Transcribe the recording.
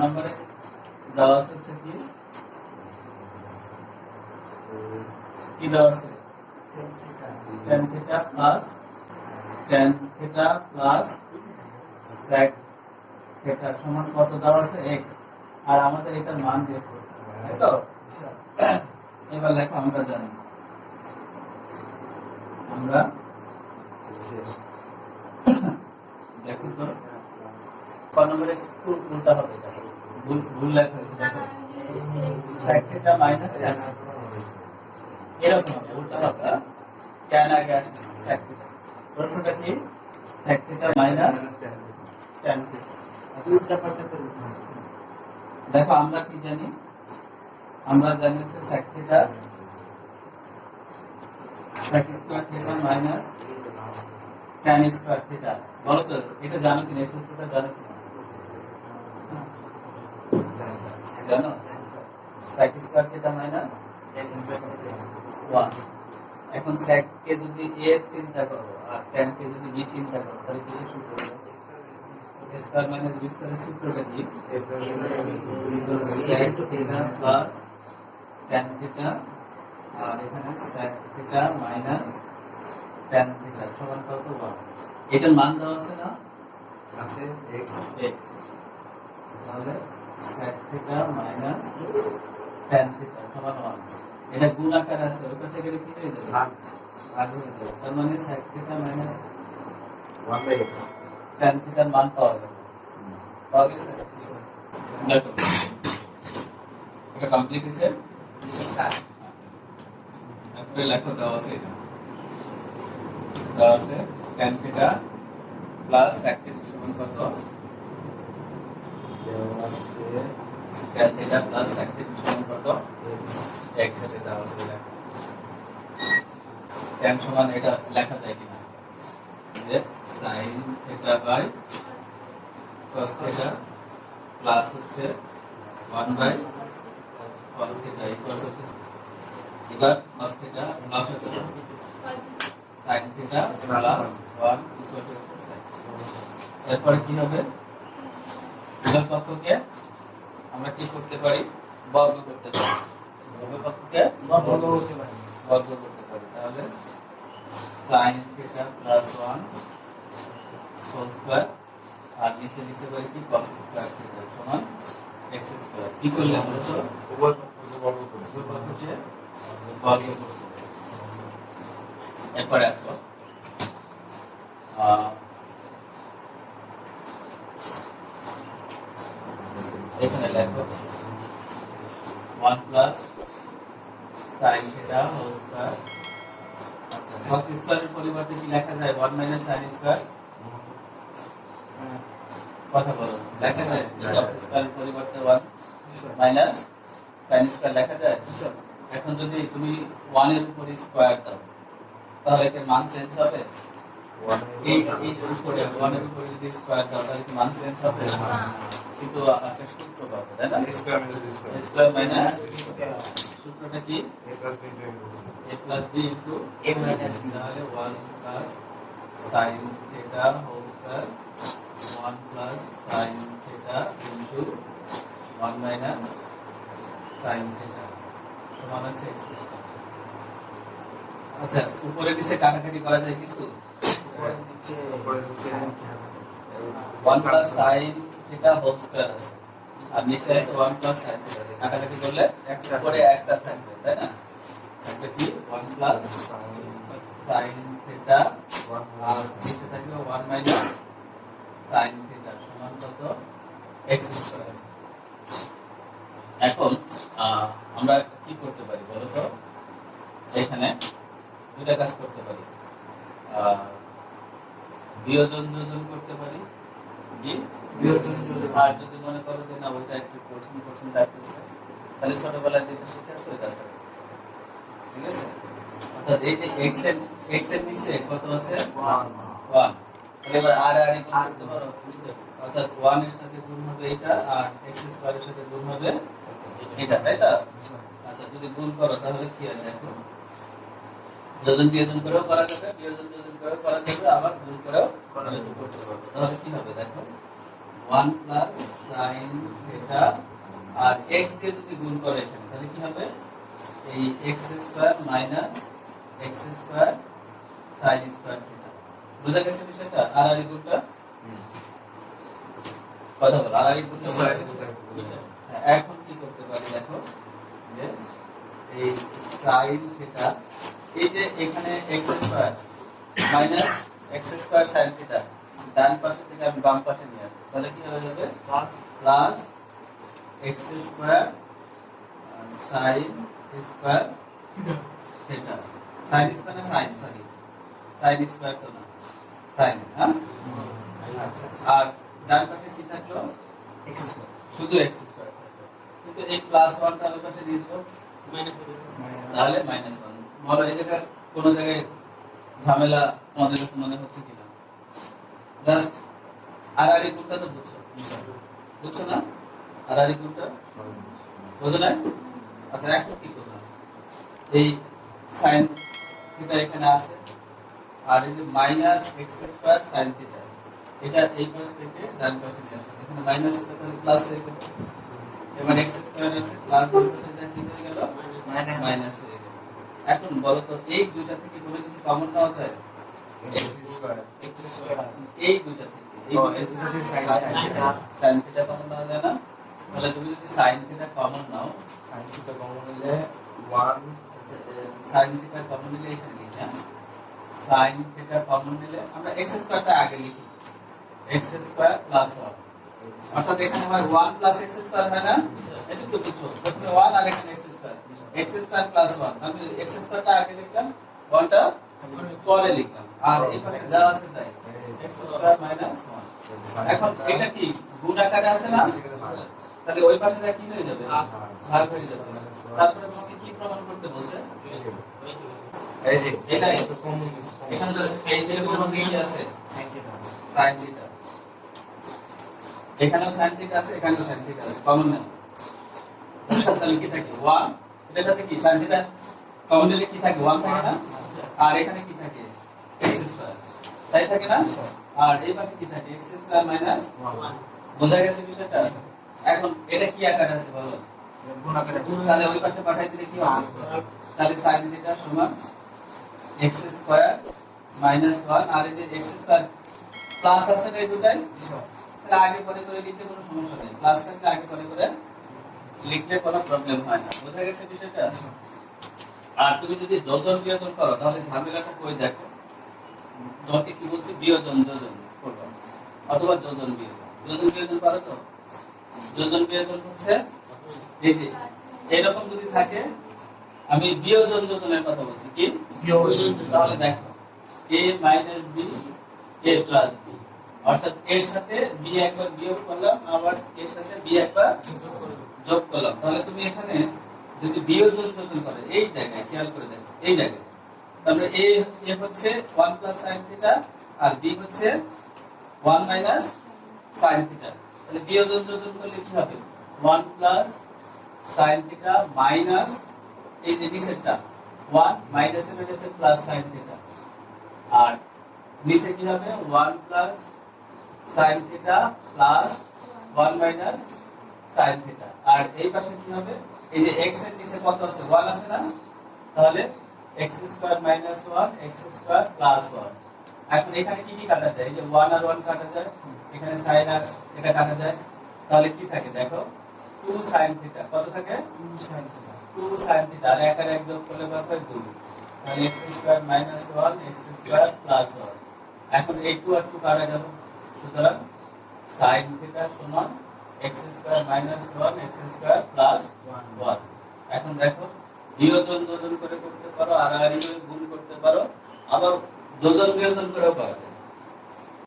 নম্বরে দেওয়া আছে হচ্ছে কি দেওয়া আছে tan theta plus sec theta সমান কত দেওয়া আছে x, আর আমাদের এটার মান বের করতে হবে, তাই তো? এবার লেখো আমরা জানি, আমরা দেখো তো ক নম্বরে একটু উল্টা হবে, এটা ভুল লেখা হয়েছে, দেখো sec থিটা মাইনাস tan এরকম হবে, উল্টা হবে, tan আগে আসবে sec থিটা, প্রশ্নটা কি sec theta minus tan theta. উল্টা পাল্টা করে দেখো আমরা কি জানি, আমরা জানি হচ্ছে sec theta sec square theta minus tan square theta. বলো তো এটা জানো কিনা, এই সূত্রটা জানো কিনা? জানো sec স্কয়ার থিটা মাইনাস 1। এখন sec কে যদি a চিন্তা করো আর tan কে যদি b চিন্তা করো তাহলে কিসের সূত্র হবে? স্কয়ার মাইনাস b স্কয়ারের সূত্রটা কি? sec theta plus tan theta, আর এখানে sec theta minus tan theta সমান কত? 1। এটার মান দেওয়া আছে না? আছে x। তাহলে sec theta minus tan theta সমান 1। এটা গুণ আকারে আছে, ওই পাশে গেলে কি হয়ে যাবে? ভাগ হয়ে যাবে। তার মানে sec theta minus 1/x tan থিটার মান পাওয়া গেল। দেখো এটা কমপ্লিট হয়েছে স্যার। তারপরে লেখো দেওয়া আছে, এটা দেওয়া আছে tan theta plus sec theta সমান কত? দেওয়া আছে tan theta plus sec theta সমান কত? x এর দেওয়া আছে, লেখো tan সমান এটা লেখা যায় কিনা, যে sin theta by cos theta plus হচ্ছে 1/cos থিটা ইকুয়াল হচ্ছে, এবার cos থিটা প্লাস হতে হবে sin থিটা প্লাস 1 ইকুয়াল হচ্ছে sin। এরপরে কি হবে? উভয় পক্ষকে আমরা কি করতে পারি? বর্গ করতে পারি। উভয় পক্ষকে বর্গ করতে পারি। তাহলে sin theta plus 1 whole square, আর নিচে লিখতে পারি কি cos স্কয়ার থিটা সমান x স্কয়ার। কি করলে আমরা তো উভয় পক্ষকে বর্গ করব। এরপরে আসো এখানে লেখো 1 plus sin theta whole square. আচ্ছা cos স্কয়ারের পরিবর্তে কি লেখা যায়? 1 মাইনাস sin স্কয়ার। কথা বলো, লেখা যায় cos স্কয়ারের পরিবর্তে 1 মাইনাস sin স্কয়ার লেখা যায়? এখন যদি তুমি 1 এর উপরে স্কয়ার দাও তাহলে কি মান চেঞ্জ হবে? এই উপরে 1 এর উপরে যদি স্কয়ার দাও তাহলে কি মান চেঞ্জ হবে? কিন্তু একটা সূত্র পাবে, তাই না? স্কয়ার মাইনাস সূত্রটা কি? a plus b into a minus b, তাহলে 1 plus sin theta whole square 1 plus sin theta into 1 minus sin theta সমান হচ্ছে x স্কয়ার। আচ্ছা উপরে নিচে কাটাকাটি করা যায় কিছু? উপরে নিচে sin 1 plus sin theta whole square আছে, আর নিচে আছে 1 প্লাস sin থিটা, কাটাকাটি করলে উপরে একটা থাকবে, তাই না? থাকবে কি 1 প্লাস sin থিটা আর নিচে থাকবে 1 মাইনাস sin থিটা সমান কত? x square. এখন আমরা কি করতে পারি বলো তো? এখানে দুটো কাজ করতে পারি, বিয়োজন যোজন করতে পারি, আর যদি মনে করো যে না ওইটা একটু কঠিন লাগতেছে তাহলে ছোটবেলায় যেটা শিখে আসো ওই কাজটা করতে, ঠিক আছে? অর্থাৎ এই যে x এর নিচে কত আছে? 1। এবার আর গুণ করতে পারো, অর্থাৎ 1 এর সাথে গুণ হবে এটা, আর x স্কয়ারের সাথে গুণ হবে এটা, তাই তো? আচ্ছা যদি গুণ করো তাহলে কি হয় দেখো, যোজন বিয়োজন করেও করা যাবে, বিয়োজন যোজন করেও করা যাবে, আবার গুণ করেও করতে পারবে। তাহলে কি হবে দেখো, 1 প্লাস সাইন থিটা আর x দিয়ে যদি গুণ করে এখানে তাহলে কি হবে এই x square minus x square sine square theta বুঝা গেছে বিষয়টা আর আর গুণটা কথা বল আর আর গুণটা এখন কি করতে পারি দেখো যে এই সাইন থিটা এই যে এখানে x square minus x square sine theta ডান পাশে থেকে আমি বাম পাশে নিয়ে আসব তাহলে কি হয়ে যাবে plus x square sine square theta sine square না সাইন সরি সাইন স্কয়ার তো না সাইন হ্যাঁ আচ্ছা আর ডান পাশে কি থাকলো x স্কয়ার শুধু x স্কয়ার থাকলো কিন্তু এই প্লাস 1 টা ওই পাশে দিয়ে দেব তাহলে -1 বলো এই জায়গা কোন জায়গায় ঝামেলা আমাদের কাছে মনে হচ্ছে কিনা জাস্ট আর আর ইকুয়ালটা তো বুঝছো না আর আর ইকুয়ালটা বুঝো না আচ্ছা এখন কি করলাম এই sin থিটা এখানে আছে আর এই যে minus x square sin theta এটা এই পাশ থেকে ডান পাশে নিয়ে আসবে এখানে মাইনাস এটা প্লাস হয়ে গেল এবার x স্কয়ার আছে প্লাস এর পাশে যা কি হয়ে গেল মাইনাস হয়ে গেল এখন বলো তো এই দুইটা থেকে কোনো কিছু কমন নেওয়া যায় x স্কয়ার এই দুইটা থেকে এই দুইটা থেকে sin থিটা কমন নেওয়া যায় না তাহলে তুমি যদি sin থিটা কমন নাও sin থিটা কমন নিলে 1 sin থিটা কমন নিলে এখানে লিখি sin থিটা কমন নিলে আমরা x স্কয়ারটা আগে লিখি x স্কয়ার প্লাস 1 অর্থাৎ এখানে হয় 1 প্লাস x স্কয়ার হয় না এটা তো বুঝছো প্রথমে 1 আর এখানে x square x square plus 1 আমি x স্কয়ারটা আগে লিখলাম 1 টা পরে লিখলাম আর এই পাশে যা আছে তাই x স্কয়ার মাইনাস 1 এখন এটা কি গুণ আকারে আছে না তাহলে ওই পাশে যা কি হয়ে যাবে ভাগ হয়ে যাবে তারপরে তোমাকে কি প্রমাণ করতে বলছে এই যে এটা তো কমন এখানে তো এই যে প্রমাণ কি আছে sin থিটা এখানেও sin থিটা আছে এখানেও sin থিটা আছে কমন না তাহলে কি থাকে 1 এটার সাথে কি sin থিটা কমন নিলে কি থাকে 1 থাকে না আর এখানে কি থাকে x স্কয়ার তাই থাকে না আর এই পাশে কি থাকে x স্কয়ার মাইনাস 1 বোঝা গেছে বিষয়টা এখন এটা কি আকারে আছে বলো গুণ আকারে আছে তাহলে ওই পাশে পাঠাই দিলে কি হবে তাহলে sin থিটা সমান x স্কয়ার মাইনাস 1 আর এই যে x স্কয়ার প্লাস আছে না এই দুটাই তাহলে আগে পরে করে লিখতে কোনো সমস্যা নেই প্লাস থাকলে আগে পরে করে লিখলে কোনো প্রবলেম হয় না বোঝা গেছে বিষয়টা আর তুমি যদি যোজন বিয়োজন করো তাহলে ঝামেলাটা কই দেখো তোমাকে কি বলছি বিয়োজন যোজন করবে অথবা যোজন বিয়োজন পারো তো যোজন বিয়োজন হচ্ছে এই যে এরকম যদি থাকে আমি বিয়োজন যোজনের কথা বলছি কি বিয়োজন তাহলে দেখো a - b a + b অর্থাৎ এর সাথে b একবার বিয়োগ করলাম আবার এর সাথে b একবার যোগ করলাম তাহলে তুমি এখানে যদি বিয়োজন যোজন করে এই জায়গায় খেয়াল করে দেখো এই জায়গায় তাহলে a হচ্ছে 1 + sin θ আর b হচ্ছে 1 - sin θ তাহলে বিয়োজন যোজন করলে কি হবে 1 + sin θ মাইনাস এই যে নিচেরটা 1 মাইনাস এর কাছে প্লাস sin θ আর নিচে কি হবে 1 + sin θ প্লাস 1 - sin θ আর এই পাশে কি হবে এই যে x এর নিচে কত আছে 1 আছে না তাহলে x² - 1 x² + 1 এখন এখানে কি কি কাটা যায় এই যে 1 আর 1 কাটা যায় এখানে sin আর এটা কাটা যায় তাহলে কি থাকে দেখো 2 sin θ কত থাকে 2 sin θ আর এক আর এক যোগ করলে কত হয় 2 তাহলে x² - 1 x² + 1 এখন এই 2 আর 2 কাটা যাবে সুতরাং sin θ সমান x² - 1 x² + 1 এখন দেখো বিয়োজন যোজন করে করতে পারো আর আর গুণ করতে পারো আবার যোজন বিয়োজন করেও করা যায়